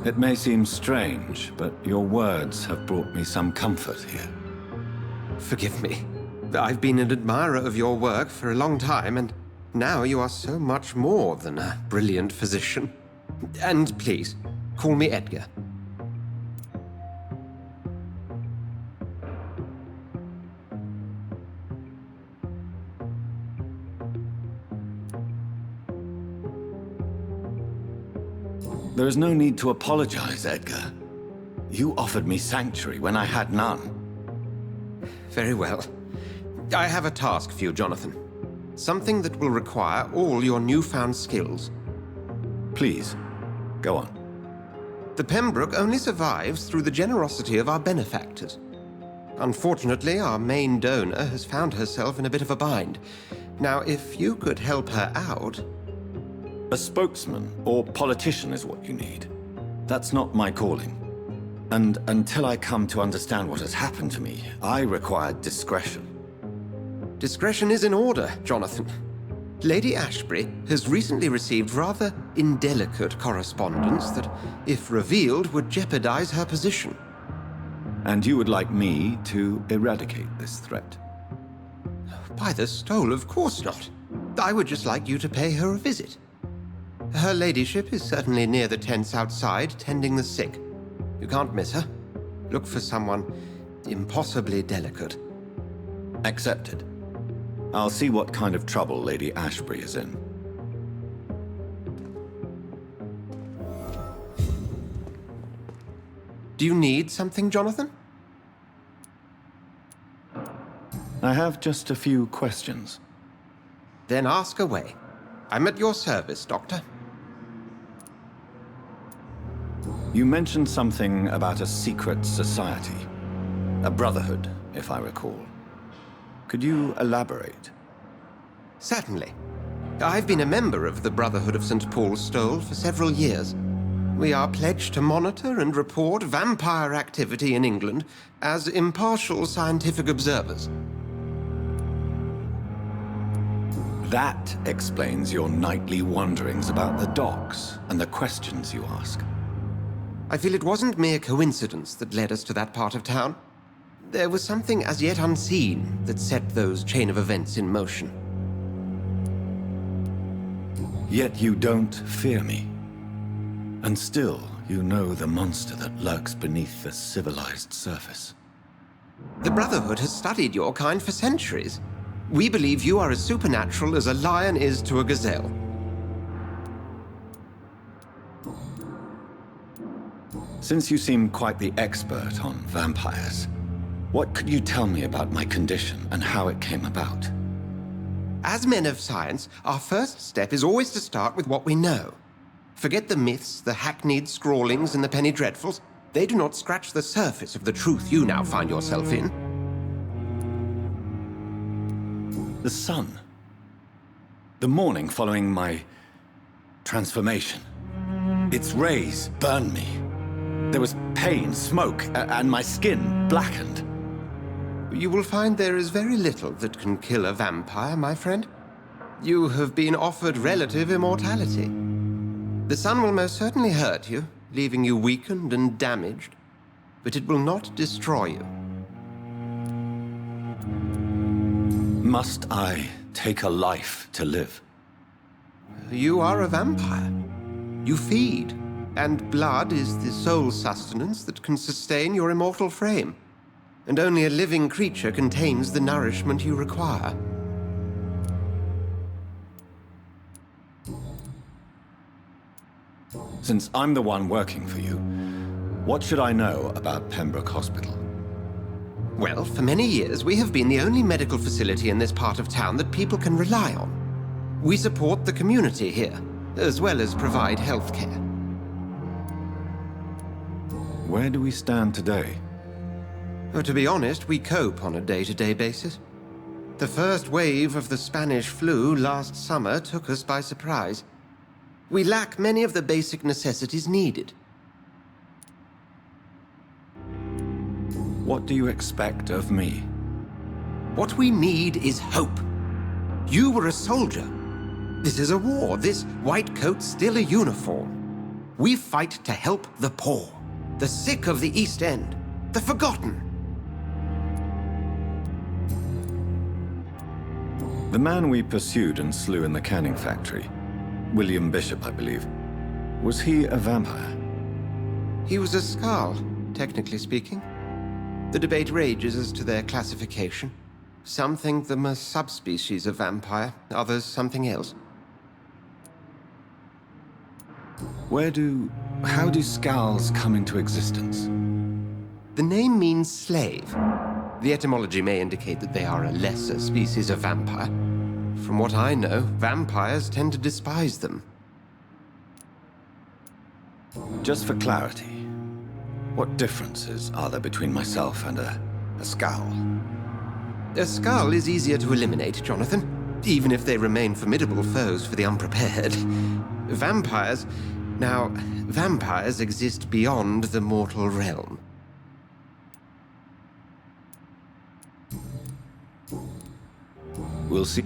It may seem strange, but your words have brought me some comfort here. Forgive me. I've been an admirer of your work for a long time, and now you are so much more than a brilliant physician. And please, call me Edgar. There is no need to apologize, Edgar. You offered me sanctuary when I had none. Very well. I have a task for you, Jonathan. Something that will require all your newfound skills. Please, go on. The Pembroke only survives through the generosity of our benefactors. Unfortunately, our main donor has found herself in a bit of a bind. Now, if you could help her out... A spokesman or politician is what you need. That's not my calling. And until I come to understand what has happened to me, I require discretion. Discretion is in order, Jonathan. Lady Ashbury has recently received rather indelicate correspondence that, if revealed, would jeopardize her position. And you would like me to eradicate this threat? By the stole, of course not. I would just like you to pay her a visit. Her ladyship is certainly near the tents outside, tending the sick. You can't miss her. Look for someone impossibly delicate. Accepted. I'll see what kind of trouble Lady Ashbury is in. Do you need something, Jonathan? I have just a few questions. Then ask away. I'm at your service, Doctor. You mentioned something about a secret society. A brotherhood, if I recall. Could you elaborate? Certainly. I've been a member of the Brotherhood of St. Paul's Stole for several years. We are pledged to monitor and report vampire activity in England as impartial scientific observers. That explains your nightly wanderings about the docks and the questions you ask. I feel it wasn't mere coincidence that led us to that part of town. There was something as yet unseen that set those chain of events in motion. Yet you don't fear me. And still, you know the monster that lurks beneath the civilized surface. The Brotherhood has studied your kind for centuries. We believe you are as supernatural as a lion is to a gazelle. Since you seem quite the expert on vampires, what could you tell me about my condition and how it came about? As men of science, our first step is always to start with what we know. Forget the myths, the hackneyed scrawlings, and the penny dreadfuls. They do not scratch the surface of the truth you now find yourself in. The sun. The morning following my transformation. Its rays burned me. There was pain, smoke, and my skin blackened. You will find there is very little that can kill a vampire, my friend. You have been offered relative immortality. The sun will most certainly hurt you, leaving you weakened and damaged, but it will not destroy you. Must I take a life to live? You are a vampire. You feed, and blood is the sole sustenance that can sustain your immortal frame. And only a living creature contains the nourishment you require. Since I'm the one working for you, what should I know about Pembroke Hospital? Well, for many years, we have been the only medical facility in this part of town that people can rely on. We support the community here, as well as provide health care. Where do we stand today? Well, to be honest, we cope on a day-to-day basis. The first wave of the Spanish flu last summer took us by surprise. We lack many of the basic necessities needed. What do you expect of me? What we need is hope. You were a soldier. This is a war. This white coat's still a uniform. We fight to help the poor, the sick of the East End, the forgotten. The man we pursued and slew in the canning factory, William Bishop, I believe, was he a vampire? He was a Skald, technically speaking. The debate rages as to their classification. Some think them a subspecies of vampire, others something else. How do Skulls come into existence? The name means slave. The etymology may indicate that they are a lesser species of vampire. From what I know, vampires tend to despise them. Just for clarity, what differences are there between myself and a Skull? A Skull is easier to eliminate, Jonathan, even if they remain formidable foes for the unprepared. Vampires exist beyond the mortal realm. We'll see.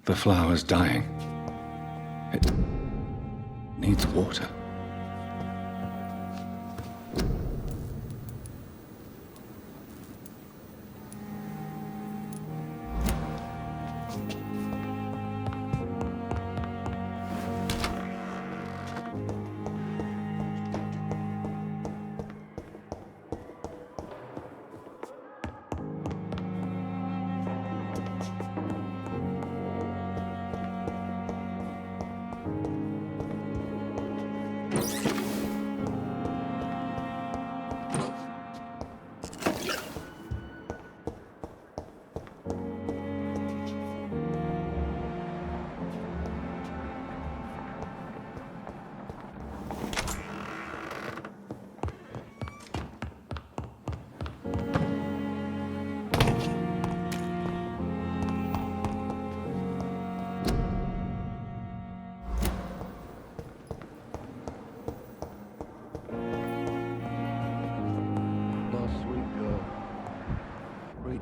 The flower's dying. It needs water.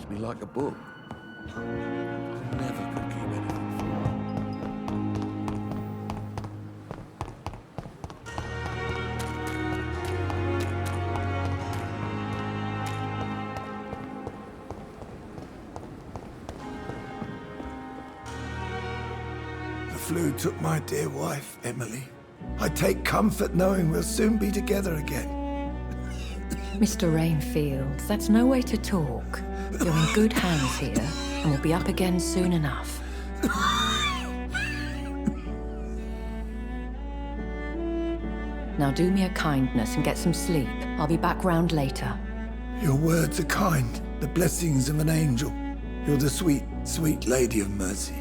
Me like a book. Never could keep anything from her. The flu took my dear wife, Emily. I take comfort knowing we'll soon be together again. Mr. Rainfield, that's no way to talk. You're in good hands here, and we'll be up again soon enough. Now do me a kindness and get some sleep. I'll be back round later. Your words are kind. the blessings of an angel. You're the sweet, sweet Lady of Mercy.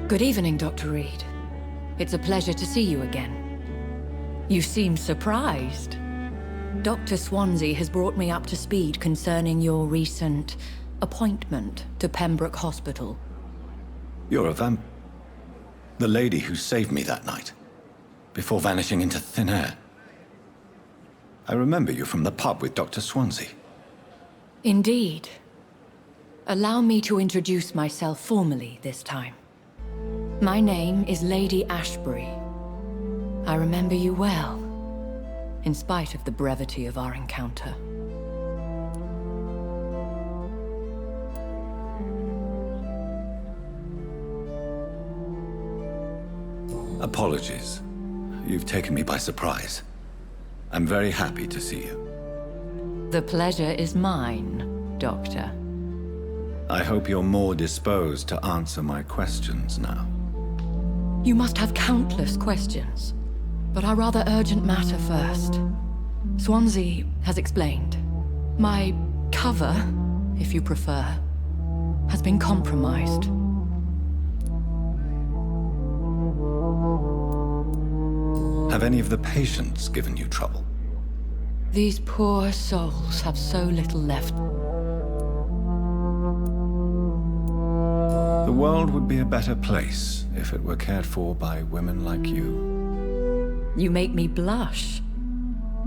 Good evening, Dr. Reed. It's a pleasure to see you again. You seem surprised. Dr. Swansea has brought me up to speed concerning your recent appointment to Pembroke Hospital. You're a the lady who saved me that night, before vanishing into thin air. I remember you from the pub with Dr. Swansea. Indeed. Allow me to introduce myself formally this time. My name is Lady Ashbury. I remember you well, in spite of the brevity of our encounter. Apologies. You've taken me by surprise. I'm very happy to see you. The pleasure is mine, Doctor. I hope you're more disposed to answer my questions now. You must have countless questions, but our rather urgent matter first. Swansea has explained. My cover, if you prefer, has been compromised. Have any of the patients given you trouble? These poor souls have so little left. The world would be a better place if it were cared for by women like you. You make me blush.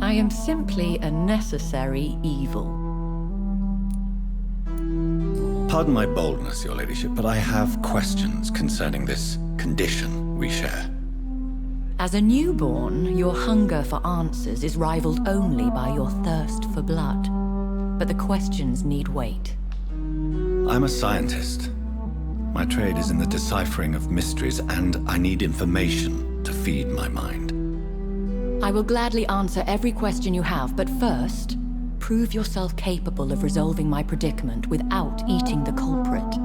I am simply a necessary evil. Pardon my boldness, Your Ladyship, but I have questions concerning this condition we share. As a newborn, your hunger for answers is rivaled only by your thirst for blood. But the questions need wait. I'm a scientist. My trade is in the deciphering of mysteries, and I need information to feed my mind. I will gladly answer every question you have, but first, prove yourself capable of resolving my predicament without eating the culprit.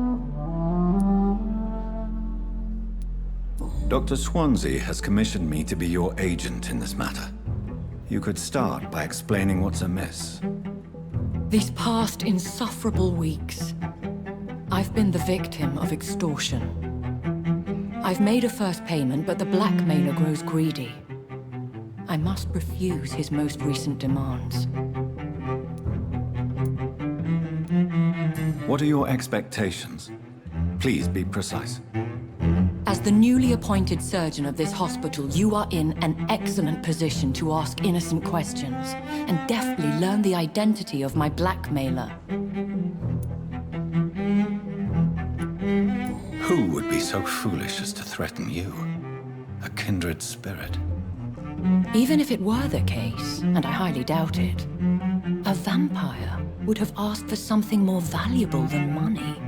Dr. Swansea has commissioned me to be your agent in this matter. You could start by explaining what's amiss. These past insufferable weeks, I've been the victim of extortion. I've made a first payment, but the blackmailer grows greedy. I must refuse his most recent demands. What are your expectations? Please be precise. As the newly appointed surgeon of this hospital, you are in an excellent position to ask innocent questions and deftly learn the identity of my blackmailer. Who would be so foolish as to threaten you? A kindred spirit. Even if it were the case, and I highly doubt it, a vampire would have asked for something more valuable than money.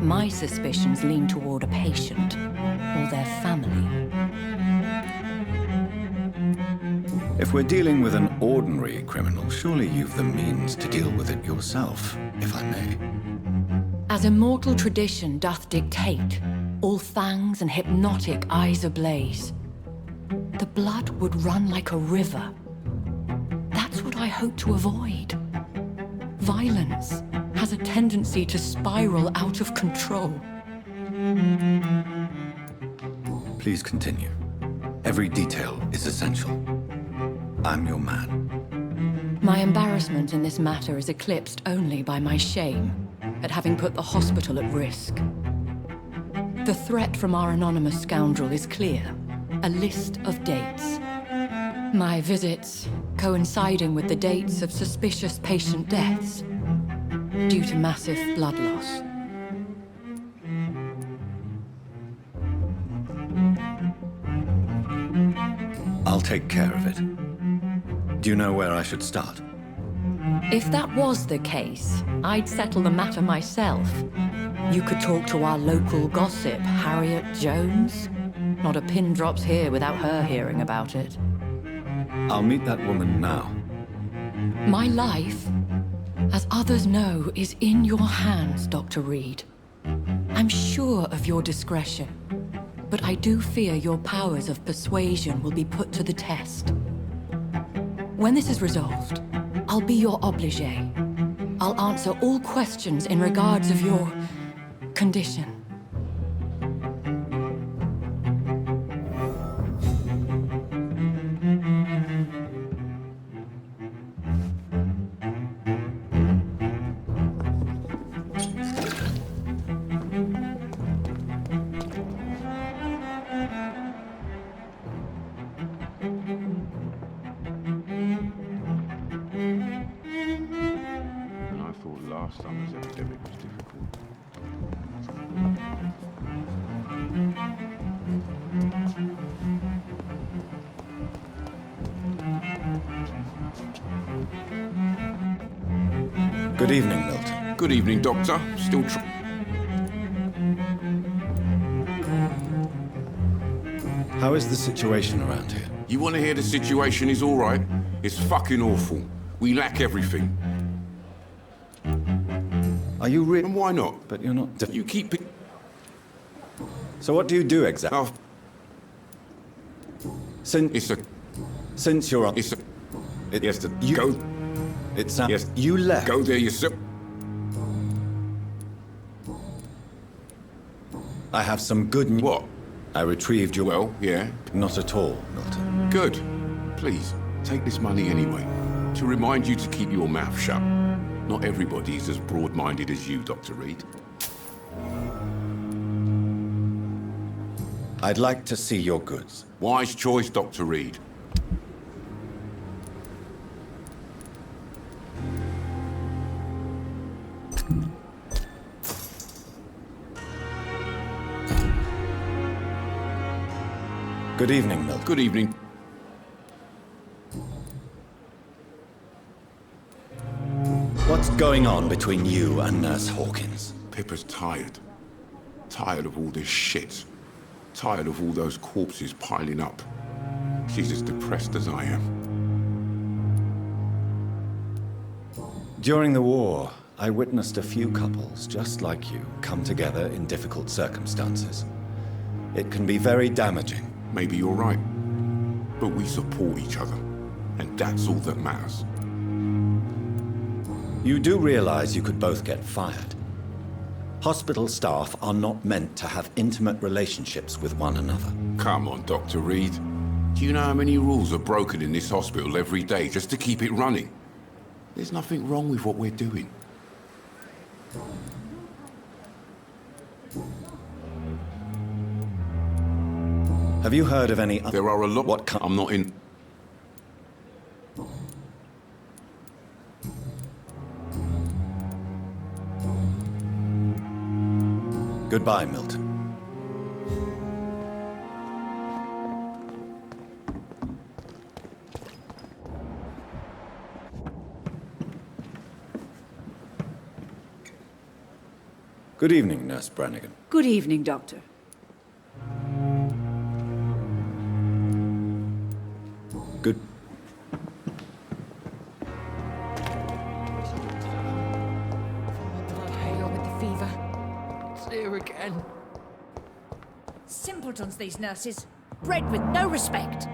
My suspicions lean toward a patient or their family. If we're dealing with an ordinary criminal, surely you've the means to deal with it yourself, if I may. As immortal tradition doth dictate, all fangs and hypnotic eyes ablaze, the blood would run like a river. That's what I hope to avoid. Violence has a tendency to spiral out of control. Please continue. Every detail is essential. I'm your man. My embarrassment in this matter is eclipsed only by my shame at having put the hospital at risk. The threat from our anonymous scoundrel is clear. A list of dates. My visits coinciding with the dates of suspicious patient deaths due to massive blood loss. I'll take care of it. Do you know where I should start? If that was the case, I'd settle the matter myself. You could talk to our local gossip, Harriet Jones. Not a pin drops here without her hearing about it. I'll meet that woman now. My life, as others know, is in your hands, Dr. Reed. I'm sure of your discretion, but I do fear your powers of persuasion will be put to the test. When this is resolved, I'll be your obligé. I'll answer all questions in regards of your condition. And I thought last summer's epidemic was difficult. Good evening, Milton. Good evening, Doctor. Still How is the situation around here? You want to hear the situation is all right? It's fucking awful. We lack everything. Are you really? And why not? But you're not. You keep it. So what do you do exactly? Oh, Since you're on. It's a. It, Yes, you, go. It's Yes. You left. Go there yourself. I have some good news. What? I retrieved your. Well, yeah. Not at all, Milton. Good. Please, take this money anyway. To remind you to keep your mouth shut. Not everybody is as broad-minded as you, Dr. Reed. I'd like to see your goods. Wise choice, Dr. Reed. Good evening, Milton. Good evening. What's going on between you and Nurse Hawkins? Pippa's tired. Tired of all this shit. Tired of all those corpses piling up. She's as depressed as I am. During the war, I witnessed a few couples just like you come together in difficult circumstances. It can be very damaging. Maybe you're right. But we support each other. And that's all that matters. You do realize you could both get fired. Hospital staff are not meant to have intimate relationships with one another. Come on, Dr. Reed. Do you know how many rules are broken in this hospital every day just to keep it running? There's nothing wrong with what we're doing. Have you heard of any other... There are a lot... What I'm not in... Goodbye, Milton. Good evening, Nurse Brannigan. Good evening, Doctor. Good... Hail with the fever. It's here again. Simpletons, these nurses. Bred with no respect.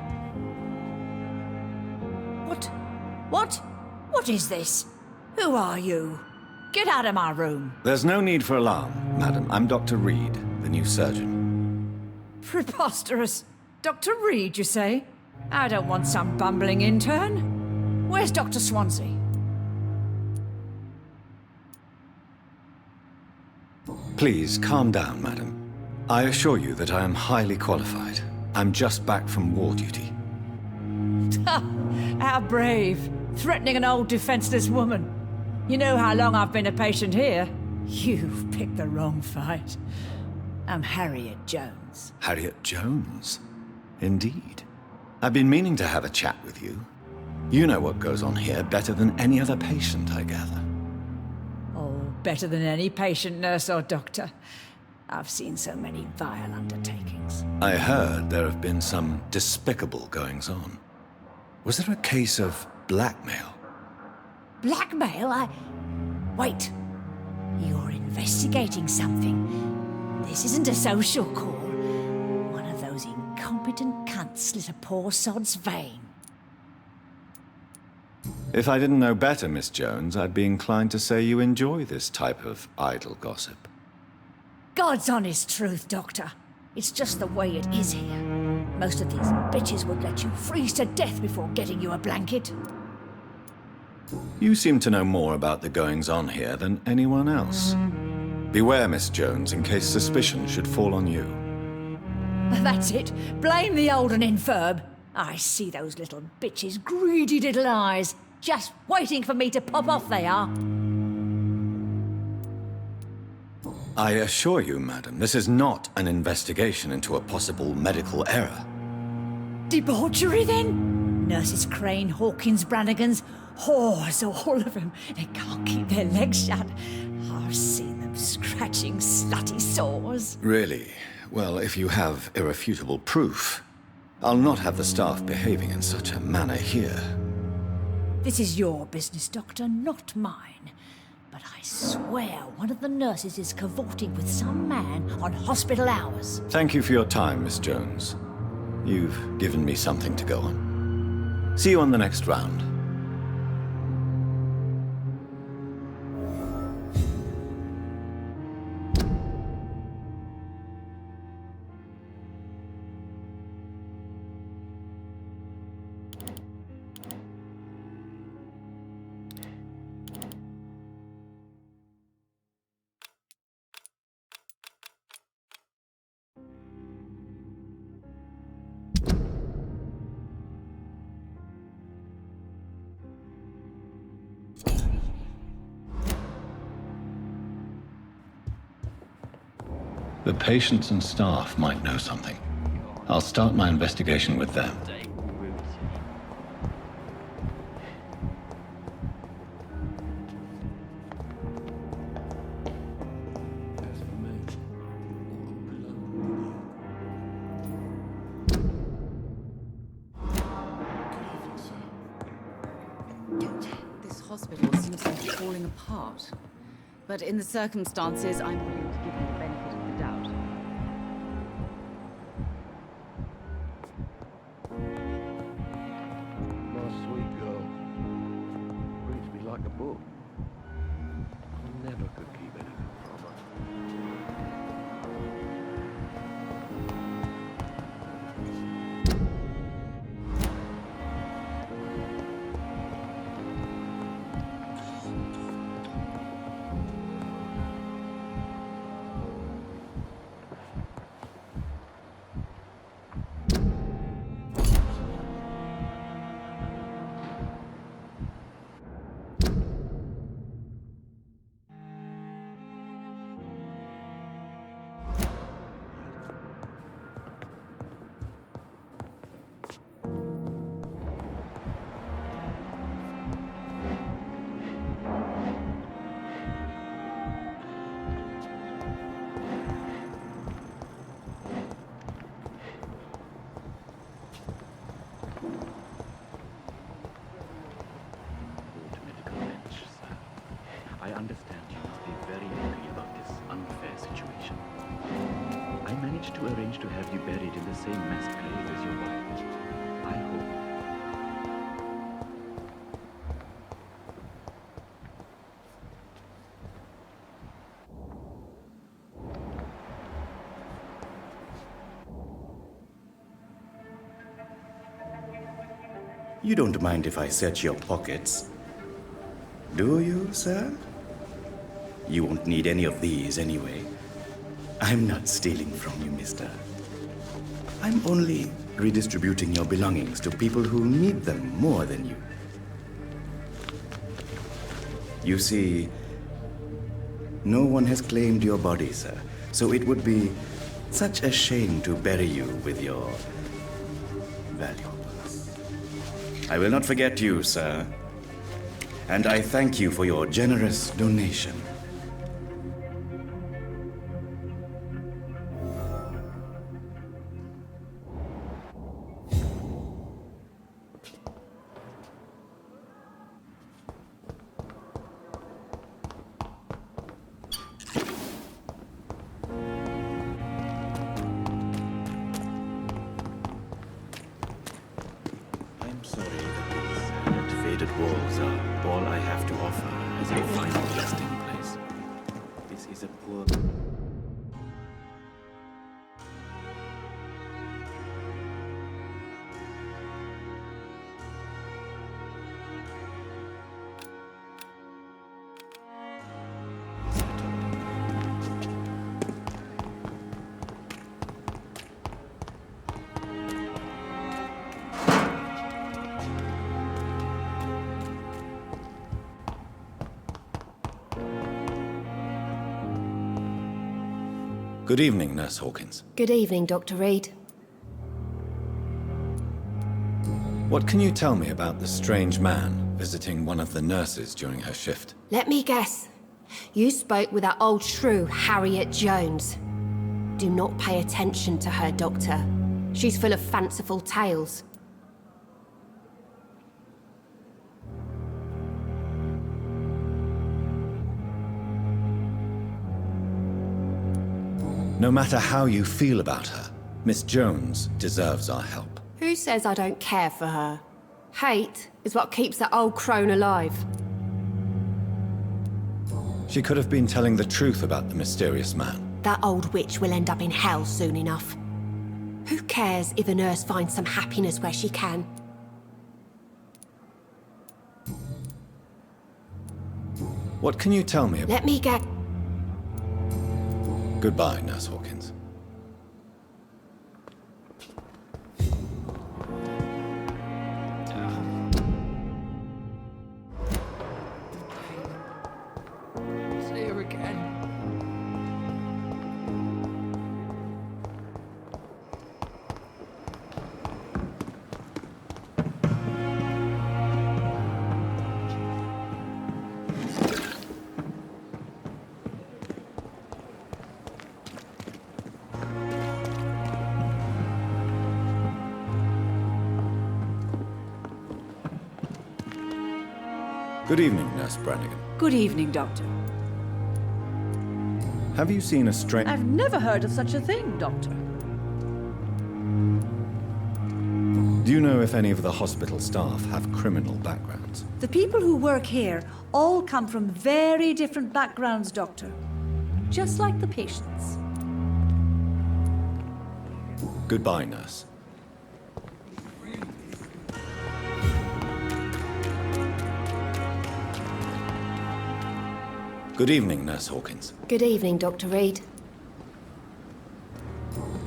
What is this? Who are you? Get out of my room. There's no need for alarm, madam. I'm Dr. Reed, the new surgeon. Preposterous. Dr. Reed, you say? I don't want some bumbling intern. Where's Dr. Swansea? Please, calm down, madam. I assure you that I am highly qualified. I'm just back from war duty. How brave. Threatening an old defenseless woman. You know how long I've been a patient here? You've picked the wrong fight. I'm Harriet Jones. Harriet Jones? Indeed. I've been meaning to have a chat with you. You know what goes on here better than any other patient, I gather. Oh, better than any patient, nurse or doctor. I've seen so many vile undertakings. I heard there have been some despicable goings-on. Was there a case of blackmail? Blackmail? Wait. You're investigating something. This isn't a social call. One of those incompetent cunts slit a poor sod's vein. If I didn't know better, Miss Jones, I'd be inclined to say you enjoy this type of idle gossip. God's honest truth, Doctor. It's just the way it is here. Most of these bitches would let you freeze to death before getting you a blanket. You seem to know more about the goings-on here than anyone else. Beware, Miss Jones, in case suspicion should fall on you. That's it. Blame the old and infirm. I see those little bitches' greedy little eyes. Just waiting for me to pop off, they are. I assure you, madam, this is not an investigation into a possible medical error. Debauchery, then? Nurses Crane, Hawkins, Brannigans, whores, all of them. They can't keep their legs shut. I've seen them scratching slutty sores. Really? Well, if you have irrefutable proof, I'll not have the staff behaving in such a manner here. This is your business, Doctor, not mine. But I swear one of the nurses is cavorting with some man on hospital hours. Thank you for your time, Miss Jones. You've given me something to go on. See you on the next round. The patients and staff might know something. I'll start my investigation with them. This hospital seems to be falling apart. But in the circumstances, I'm willing to give you the benefit of the doubt. My sweet girl. Reads me like a book. I never could keep anything from her. I understand you must be very angry about this unfair situation. I managed to arrange to have you buried in the same mass grave as your wife. I hope. You don't mind if I search your pockets, do you, sir? You won't need any of these anyway. I'm not stealing from you, mister. I'm only redistributing your belongings to people who need them more than you. You see, no one has claimed your body, sir, so it would be such a shame to bury you with your valuables. I will not forget you, sir. And I thank you for your generous donation. I'm sorry that these faded walls are all I have to offer as a final resting place. This is a poor... Good evening, Nurse Hawkins. Good evening, Dr. Reed. What can you tell me about the strange man visiting one of the nurses during her shift? Let me guess. You spoke with that old shrew, Harriet Jones. Do not pay attention to her, Doctor. She's full of fanciful tales. No matter how you feel about her, Miss Jones deserves our help. Who says I don't care for her? Hate is what keeps that old crone alive. She could have been telling the truth about the mysterious man. That old witch will end up in hell soon enough. Who cares if a nurse finds some happiness where she can? What can you tell me about... Let me get... Goodbye, Nurse Hawkins. It's here again. Good evening, Nurse Brannigan. Good evening, Doctor. Have you seen a strange... I've never heard of such a thing, Doctor. Do you know if any of the hospital staff have criminal backgrounds? The people who work here all come from very different backgrounds, Doctor. Just like the patients. Goodbye, Nurse. Good evening, Nurse Hawkins. Good evening, Dr. Reed.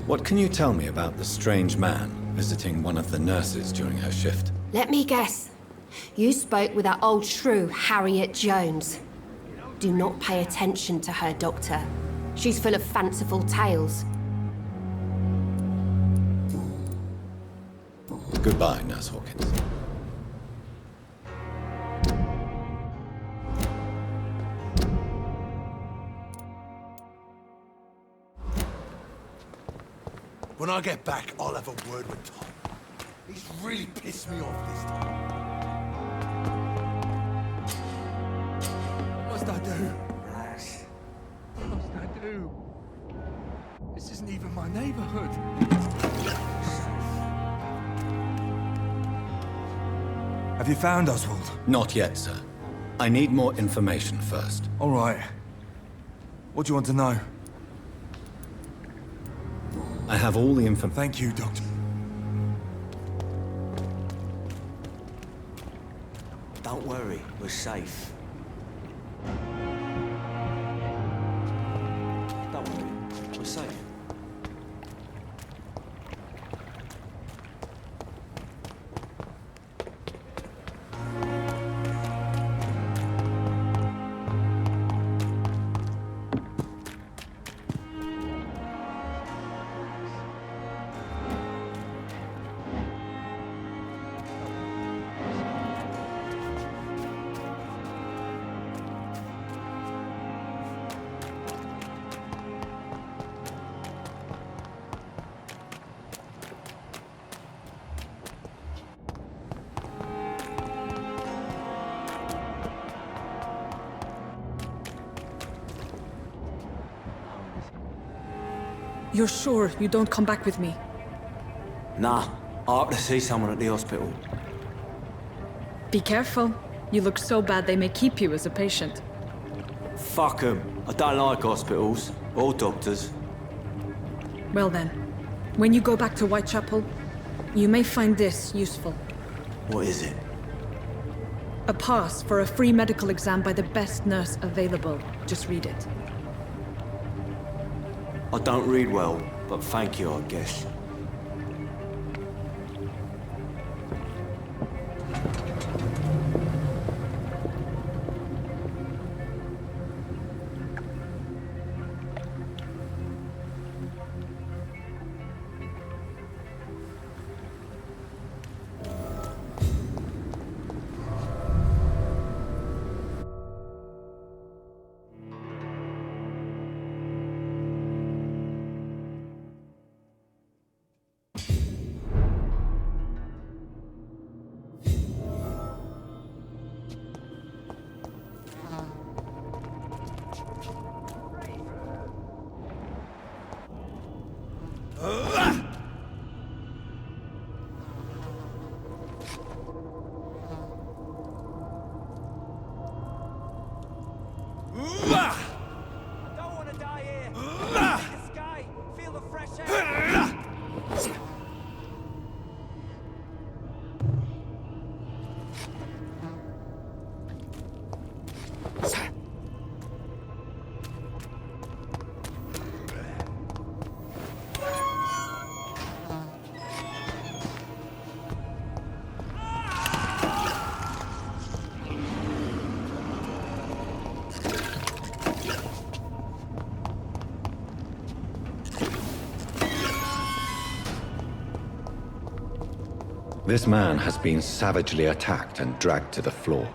What can you tell me about the strange man visiting one of the nurses during her shift? Let me guess. You spoke with that old shrew, Harriet Jones. Do not pay attention to her, Doctor. She's full of fanciful tales. Goodbye, Nurse Hawkins. When I get back, I'll have a word with Tom. He's really pissed me off this time. What must I do? Relax. What must I do? This isn't even my neighborhood. Have you found Oswald? Not yet, sir. I need more information first. All right. What do you want to know? I have all the information. Thank you, Doctor. Don't worry, we're safe. Don't worry, we're safe. You're sure you don't come back with me? Nah, I have to see someone at the hospital. Be careful. You look so bad they may keep you as a patient. Fuck 'em. I don't like hospitals. Or doctors. Well then, when you go back to Whitechapel, you may find this useful. What is it? A pass for a free medical exam by the best nurse available. Just read it. I don't read well, but thank you, I guess. This man has been savagely attacked and dragged to the floor.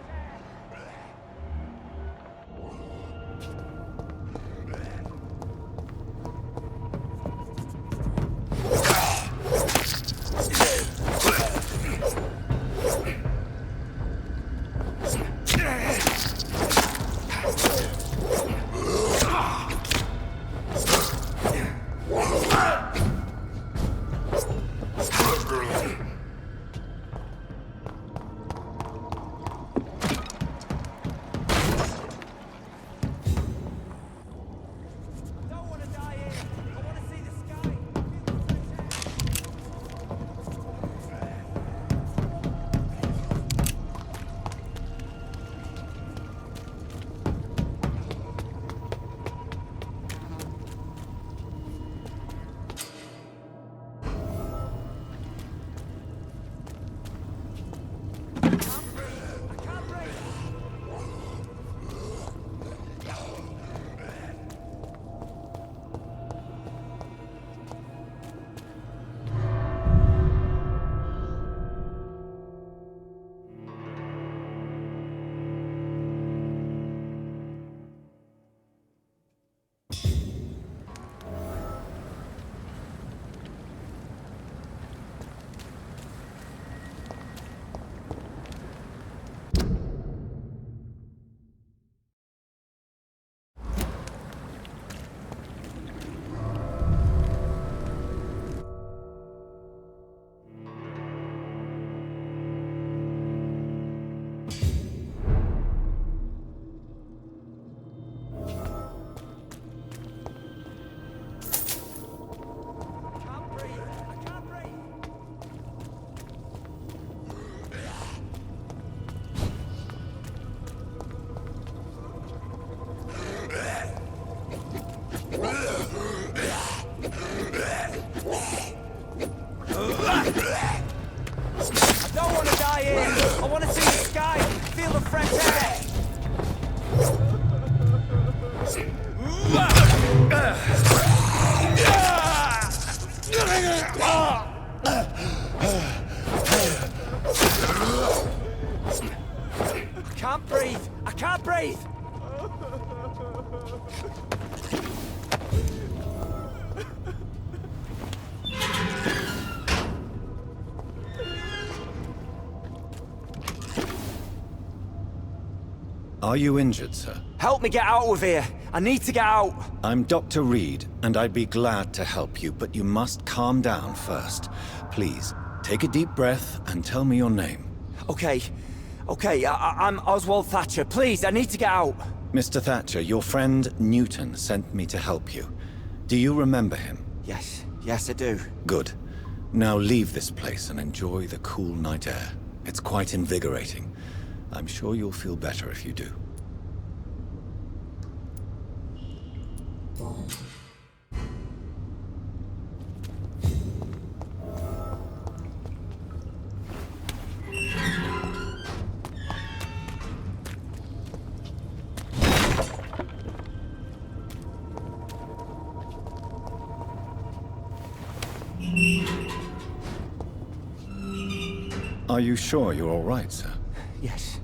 Are you injured, sir? Help me get out of here! I need to get out! I'm Dr. Reed, and I'd be glad to help you, but you must calm down first. Please, take a deep breath and tell me your name. Okay, Okay, I'm Oswald Thatcher. Please, I need to get out. Mr. Thatcher, your friend Newton sent me to help you. Do you remember him? Yes, I do. Good. Now leave this place and enjoy the cool night air. It's quite invigorating. I'm sure you'll feel better if you do. Are you sure you're all right, sir? Yes.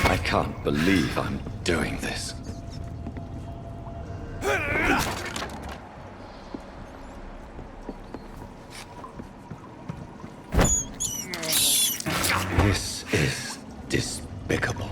I can't believe I'm doing this. This is despicable.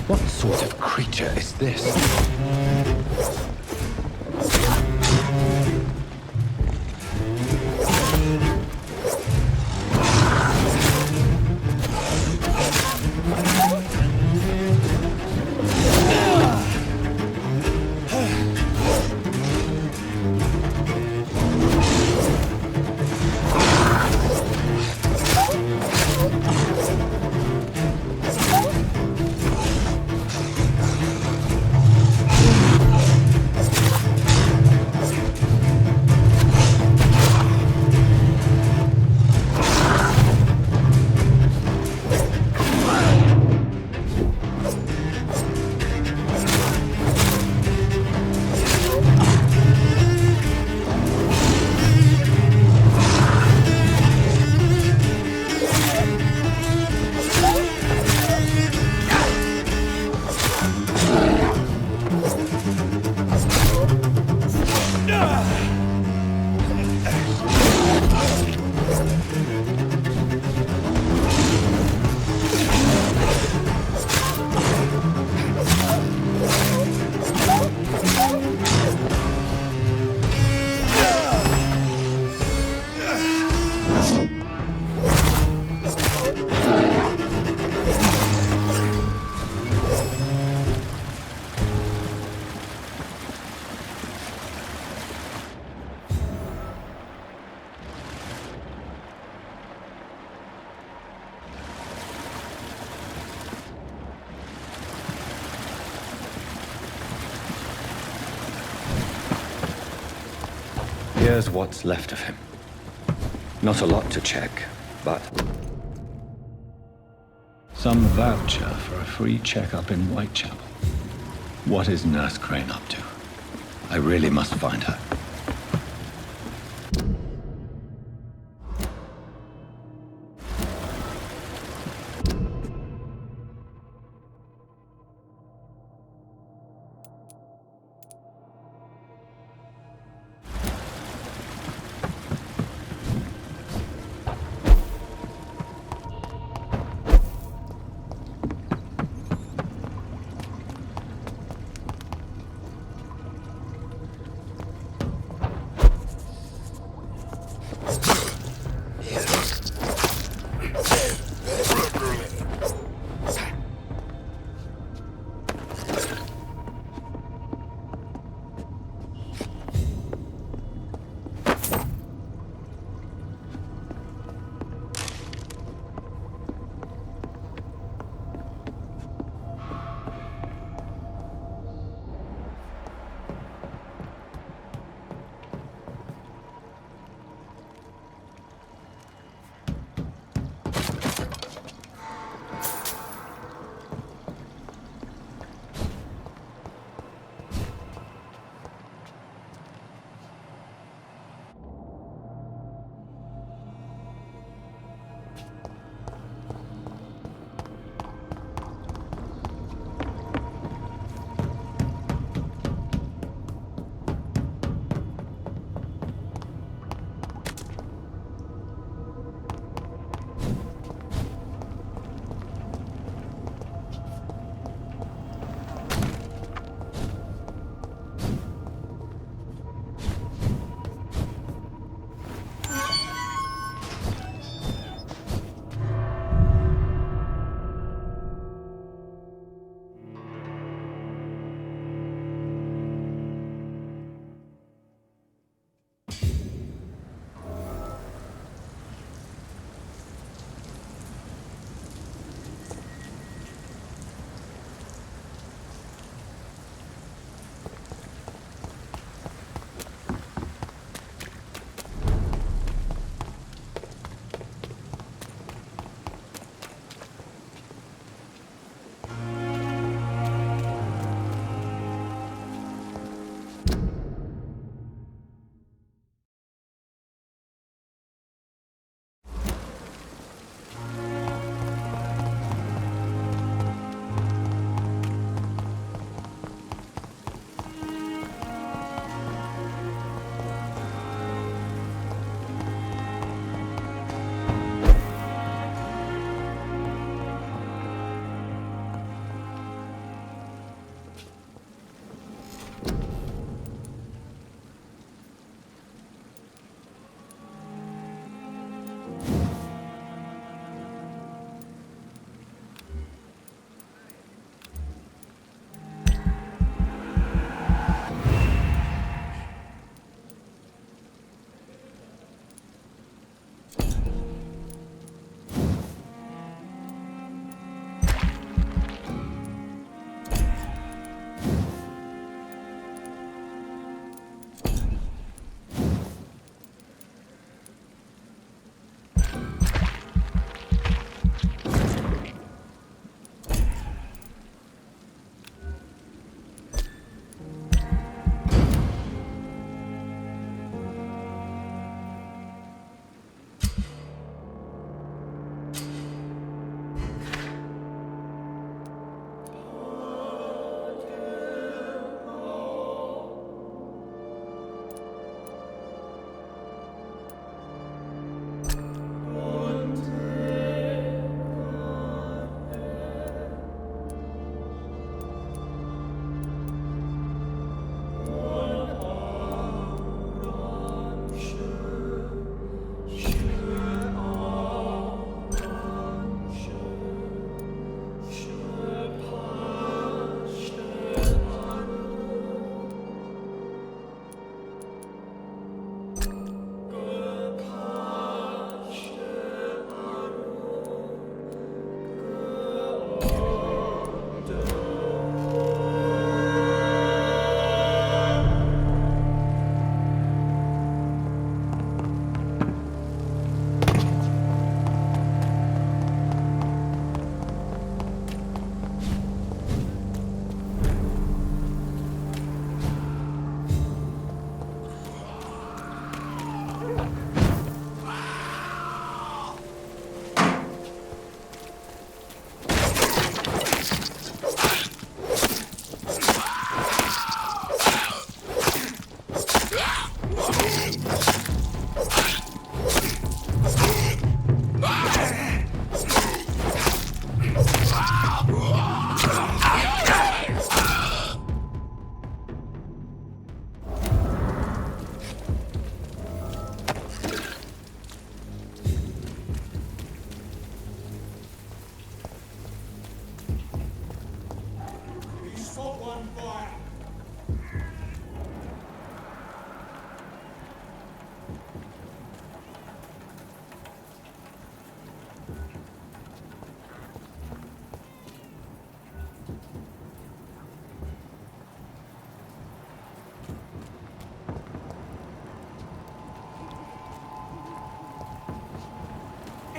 What sort of creature is this? Here's what's left of him. Not a lot to check, but some voucher for a free checkup in Whitechapel. What is Nurse Crane up to? I really must find her.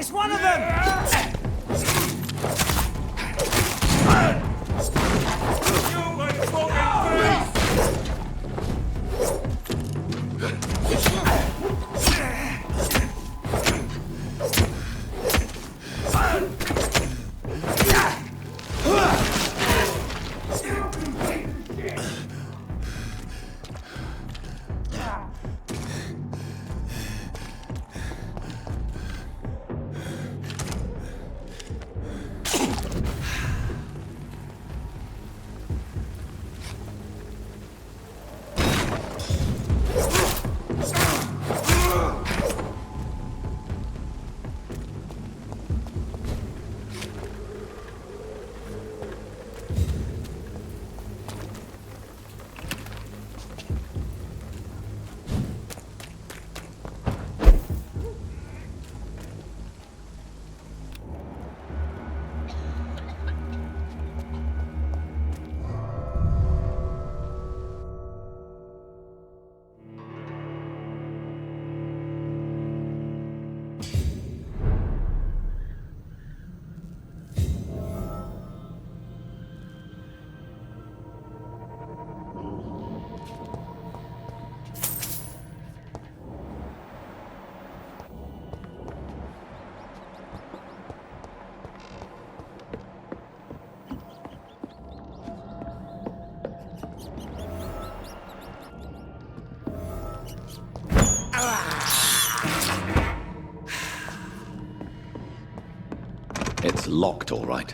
It's one of them! It's locked, all right.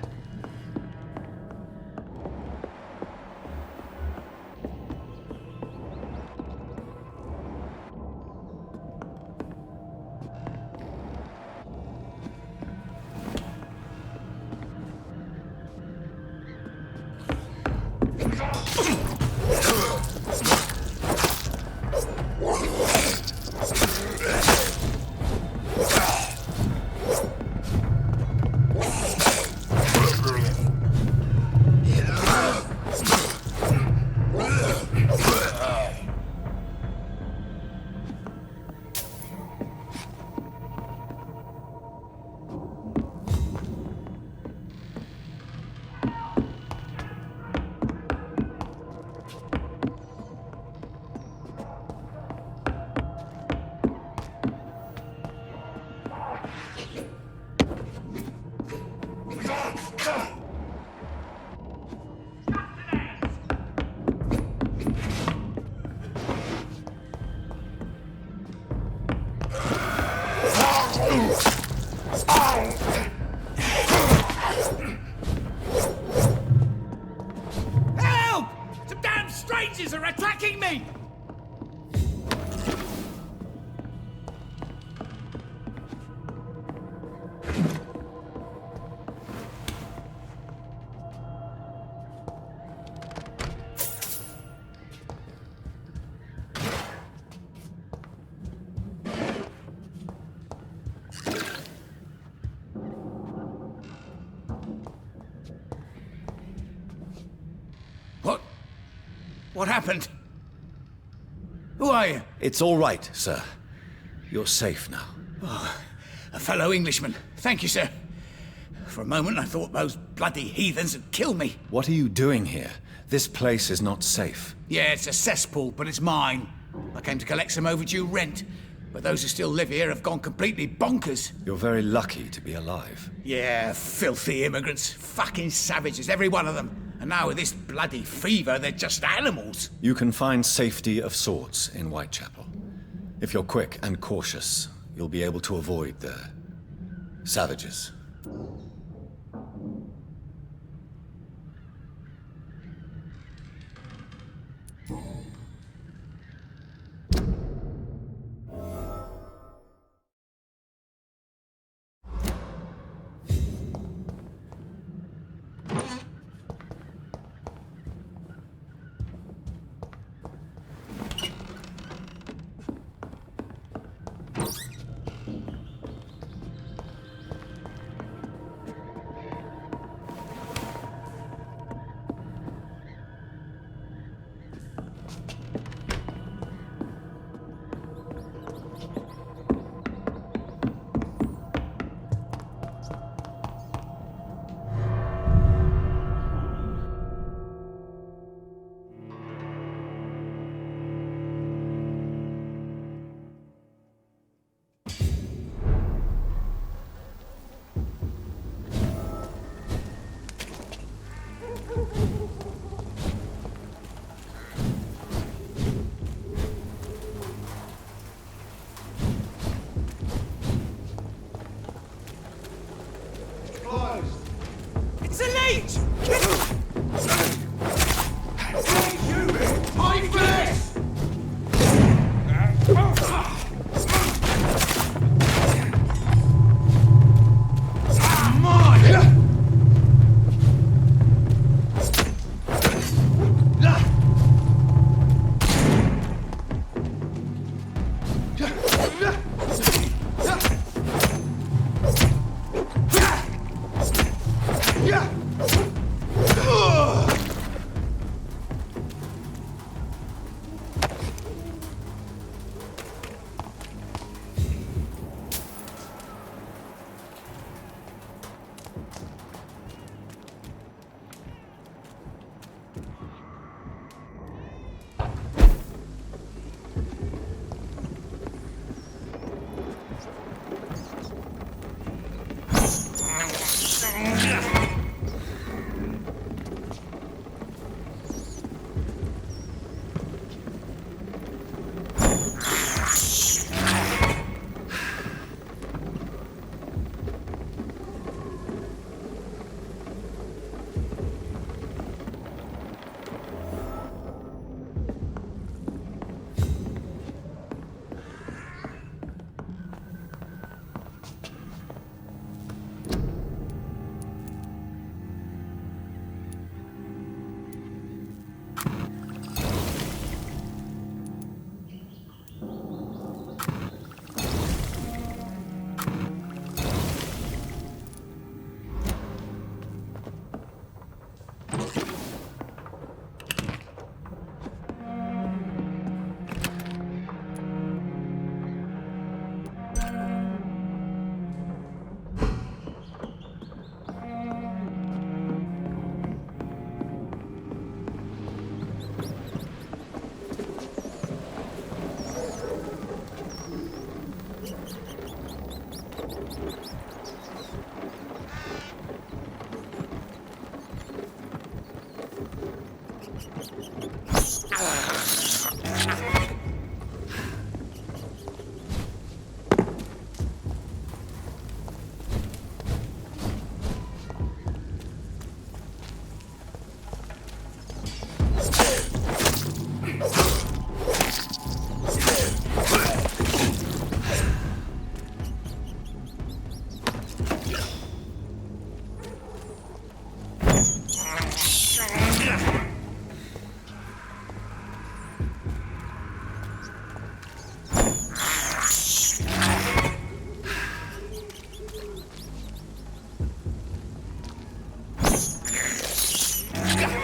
Help! Some damn strangers are attacking me! What happened? Who are you? It's all right, sir. You're safe now. Oh, a fellow Englishman. Thank you, sir. For a moment, I thought those bloody heathens had killed me. What are you doing here? This place is not safe. Yeah, it's a cesspool, but it's mine. I came to collect some overdue rent, but those who still live here have gone completely bonkers. You're very lucky to be alive. Yeah, filthy immigrants. Fucking savages, every one of them. And now with this bloody fever, they're just animals. You can find safety of sorts in Whitechapel. If you're quick and cautious, you'll be able to avoid the savages. Cage! My flesh!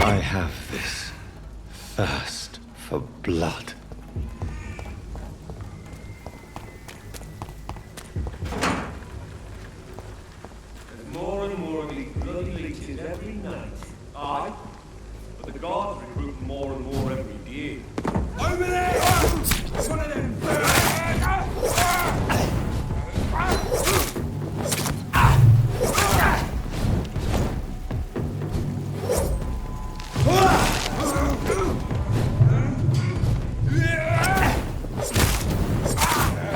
I have this thirst for blood. There's more and more of these bloody leeches every night. Aye, but the guards recruit more and more every day. Over there! One of them!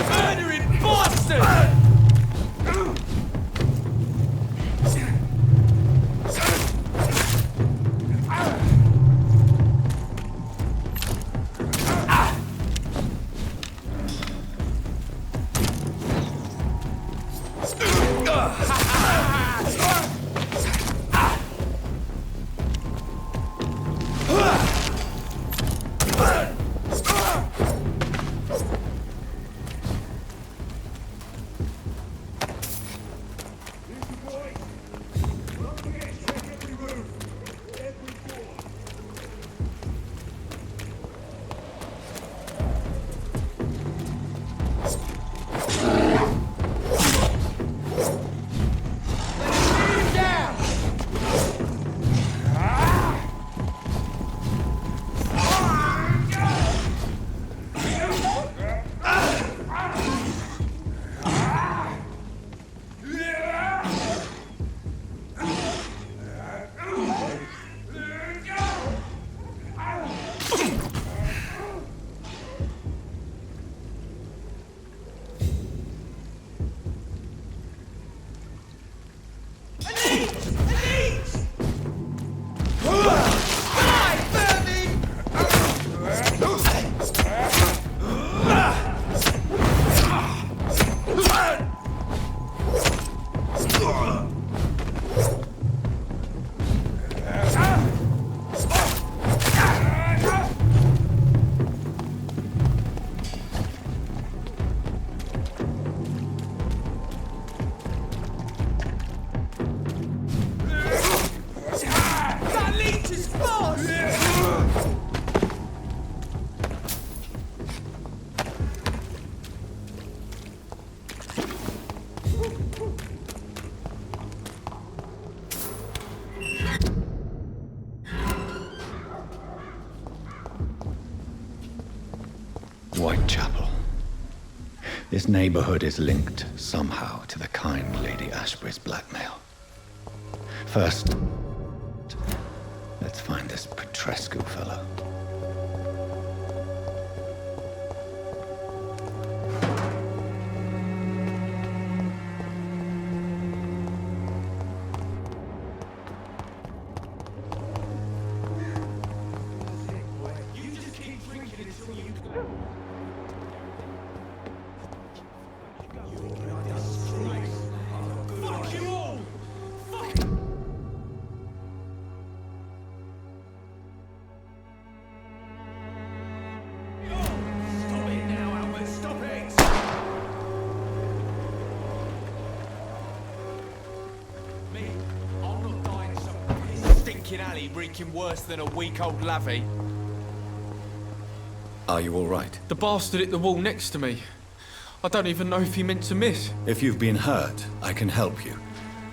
Murdering bastard! This neighborhood is linked somehow to the kind Lady Ashbury's blackmail. First, let's find this Petrescu fellow. Alley reeking worse than a week-old lavvy. Are you all right? The bastard hit the wall next to me. I don't even know if he meant to miss. If you've been hurt, I can help you.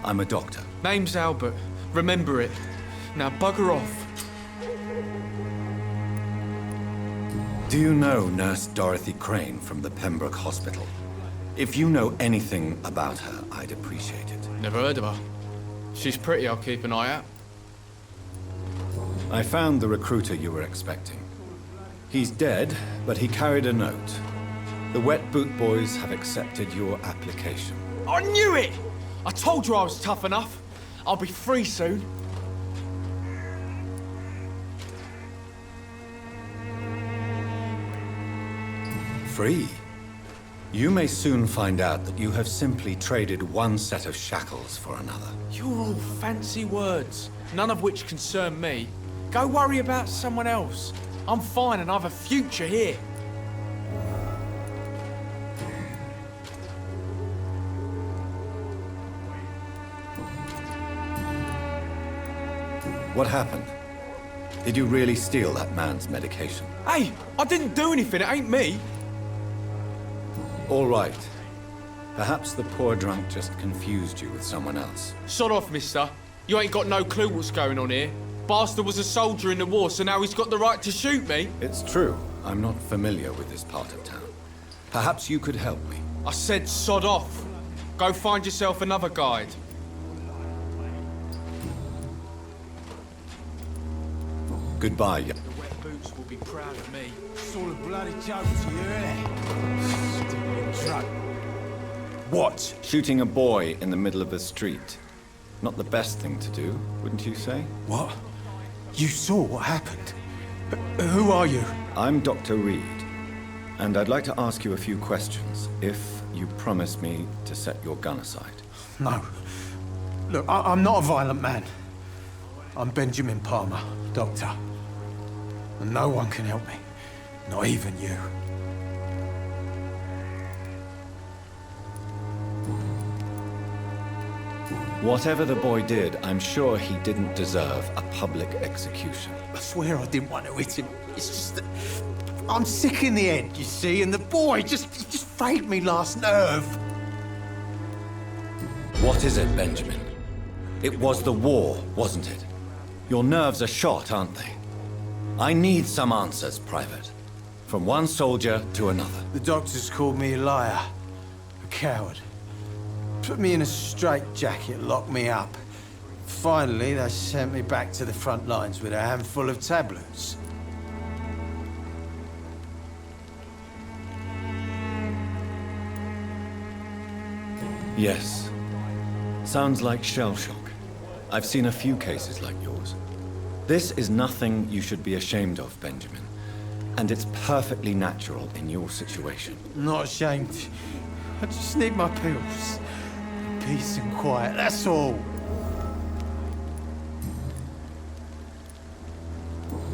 I'm a doctor. Name's Albert. Remember it. Now bugger off. Do you know Nurse Dorothy Crane from the Pembroke Hospital? If you know anything about her, I'd appreciate it. Never heard of her. She's pretty, I'll keep an eye out. I found the recruiter you were expecting. He's dead, but he carried a note. The Wet Boot Boys have accepted your application. I knew it! I told you I was tough enough. I'll be free soon. Free? You may soon find out that you have simply traded one set of shackles for another. You're all fancy words, none of which concern me. Go worry about someone else. I'm fine and I've a future here. What happened? Did you really steal that man's medication? Hey, I didn't do anything, it ain't me. All right. Perhaps the poor drunk just confused you with someone else. Sod off, mister. You ain't got no clue what's going on here. Bastard was a soldier in the war, so now he's got the right to shoot me. It's true. I'm not familiar with this part of town. Perhaps you could help me. I said sod off. Go find yourself another guide. Goodbye. The Wet Boots will be proud of me. It's all a bloody joke to you, innit? Stupid drunk. What? Shooting a boy in the middle of the street. Not the best thing to do, wouldn't you say? What? You saw what happened? Who are you? I'm Dr. Reed, and I'd like to ask you a few questions, if you promise me to set your gun aside. No. Look, I'm not a violent man. I'm Benjamin Palmer, doctor. And no one can help me. Not even you. Whatever the boy did, I'm sure he didn't deserve a public execution. I swear I didn't want to hit him. It's just that I'm sick in the head, you see, and the boy just frayed me last nerve. What is it, Benjamin? It was the war, wasn't it? Your nerves are shot, aren't they? I need some answers, Private. From one soldier to another. The doctors called me a liar, a coward. Put me in a straitjacket, locked me up. Finally, they sent me back to the front lines with a handful of tablets. Yes. Sounds like shell shock. I've seen a few cases like yours. This is nothing you should be ashamed of, Benjamin. And it's perfectly natural in your situation. I'm not ashamed. I just need my pills. Peace and quiet, that's all.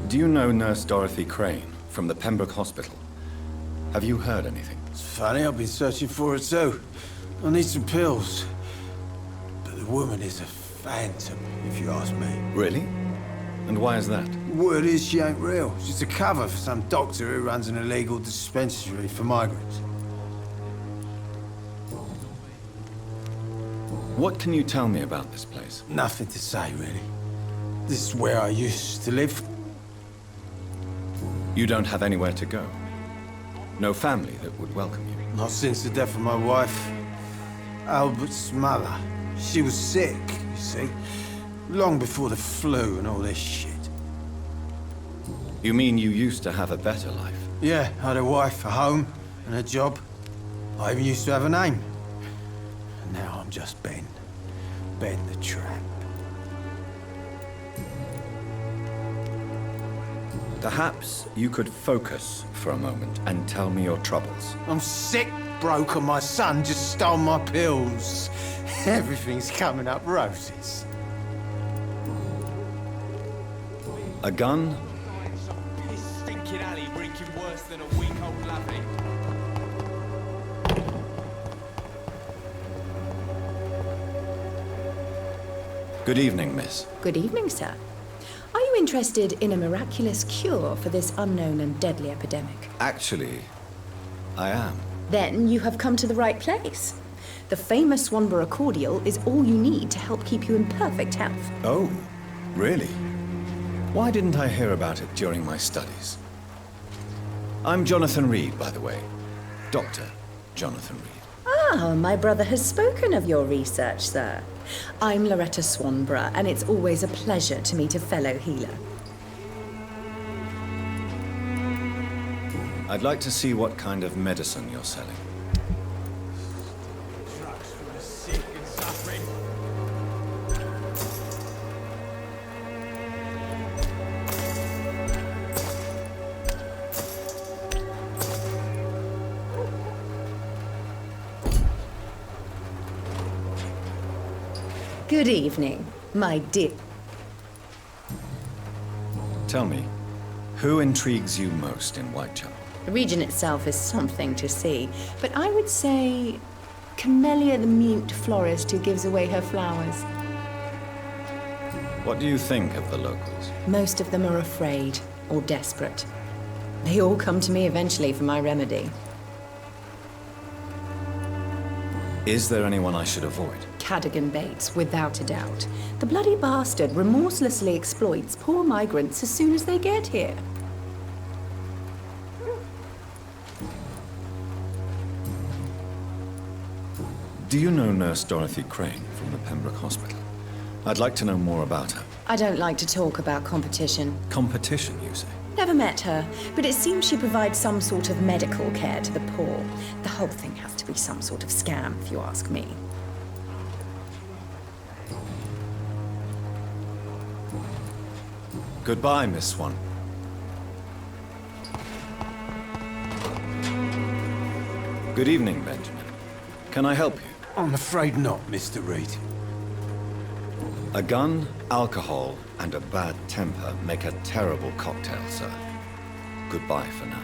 Do you know Nurse Dorothy Crane from the Pembroke Hospital? Have you heard anything? It's funny, I've been searching for her too. I need some pills. But the woman is a phantom, if you ask me. Really? And why is that? Word is she ain't real. She's a cover for some doctor who runs an illegal dispensary for migrants. What can you tell me about this place? Nothing to say, really. This is where I used to live. You don't have anywhere to go? No family that would welcome you? Not since the death of my wife. Albert's mother. She was sick, you see. Long before the flu and all this shit. You mean you used to have a better life? Yeah, I had a wife, a home, and a job. I even used to have a name. And now I'm just Ben. Ben the Tramp. Perhaps you could focus for a moment and tell me your troubles. I'm sick, broke, and my son just stole my pills. Everything's coming up roses. A gun? This stinking alley reeking worse than a week-old lavvy. Good evening, miss. Good evening, sir. Are you interested in a miraculous cure for this unknown and deadly epidemic? Actually, I am. Then you have come to the right place. The famous Swanborough cordial is all you need to help keep you in perfect health. Oh, really? Why didn't I hear about it during my studies? I'm Jonathan Reed, by the way. Dr. Jonathan Reed. Ah, my brother has spoken of your research, sir. I'm Loretta Swanborough, and it's always a pleasure to meet a fellow healer. I'd like to see what kind of medicine you're selling. Drugs for the sick and suffering. Good evening, my dear. Tell me, who intrigues you most in Whitechapel? The region itself is something to see, but I would say Camellia the mute florist who gives away her flowers. What do you think of the locals? Most of them are afraid or desperate. They all come to me eventually for my remedy. Is there anyone I should avoid? Cadogan Bates, without a doubt. The bloody bastard remorselessly exploits poor migrants as soon as they get here. Do you know Nurse Dorothy Crane from the Pembroke Hospital? I'd like to know more about her. I don't like to talk about competition. Competition, you say? Never met her, but it seems she provides some sort of medical care to the poor. The whole thing has to be some sort of scam, if you ask me. Goodbye, Miss Swan. Good evening, Benjamin. Can I help you? I'm afraid not, Mr. Reed. A gun, alcohol, and a bad temper make a terrible cocktail, sir. Goodbye for now.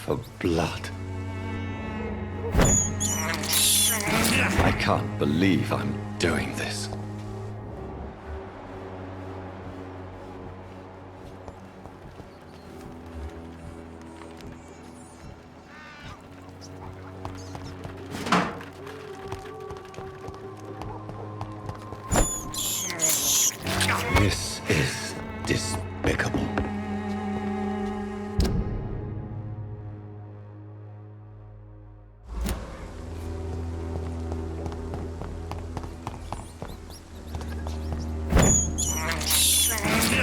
for blood. I can't believe I'm doing this. This is despicable.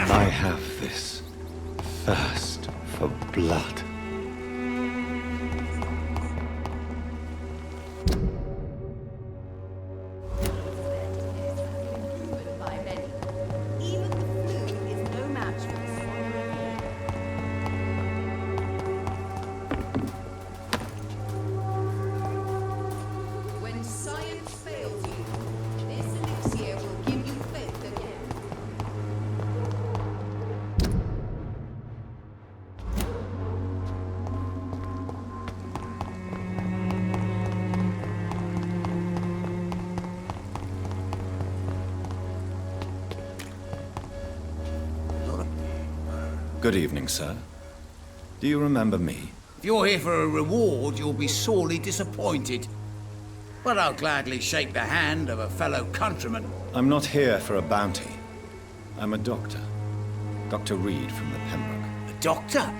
I have this thirst for blood. When science fails you, this elixir will give you faith again. Good evening, sir. Do you remember me? If you're here for a reward, you'll be sorely disappointed. But I'll gladly shake the hand of a fellow countryman. I'm not here for a bounty. I'm a doctor. Dr. Reed from the Pembroke. A doctor?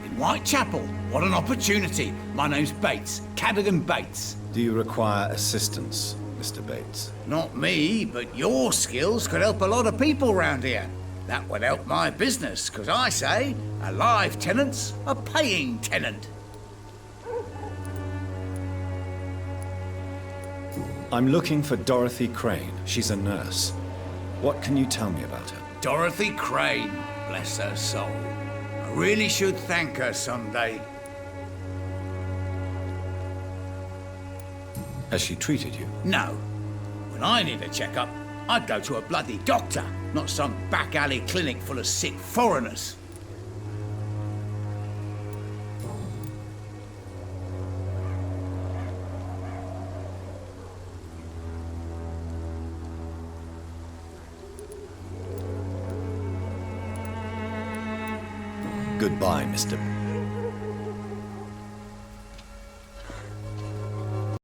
In Whitechapel? What an opportunity. My name's Bates, Cadogan Bates. Do you require assistance, Mr. Bates? Not me, but your skills could help a lot of people round here. That would help my business, because I say, a live tenant's a paying tenant. I'm looking for Dorothy Crane. She's a nurse. What can you tell me about her? Dorothy Crane, bless her soul. I really should thank her someday. Has she treated you? No. When I need a checkup, I'd go to a bloody doctor, not some back alley clinic full of sick foreigners. Goodbye, Mr.